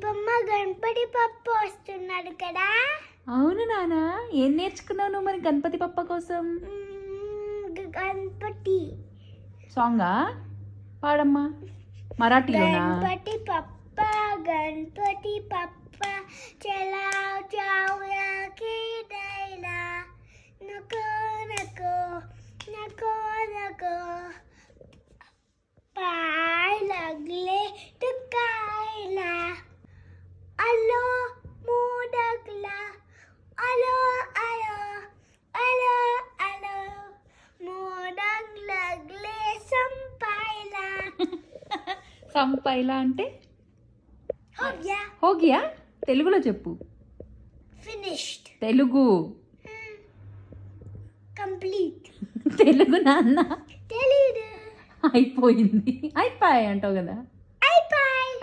బొమ్మ గణపతి పప్ప వస్తున్నాడు కదా. అవును నాన్న, ఏం నేర్చుకున్నావు నువ్వు మరి గణపతి పప్ప కోసం? గణపతి సాంగా పాడమ్మా, మరాఠీలోనా? గణపతి పప్ప చలావ్ చావ్या खेळायला नको नको नको नको पाय लागले दुखायला आलो मोदकला आलो आलो आलो आलो मोदक लागले संपायला. సంపైలా అంటే हो गया హోగియా? తెలుగులో చెప్పు. finished తెలుగు complete తెలుగు నాన్న. తెలీదు అయిపోయింది, అయిపోయాయి అంటావు కదా. అయిపోయి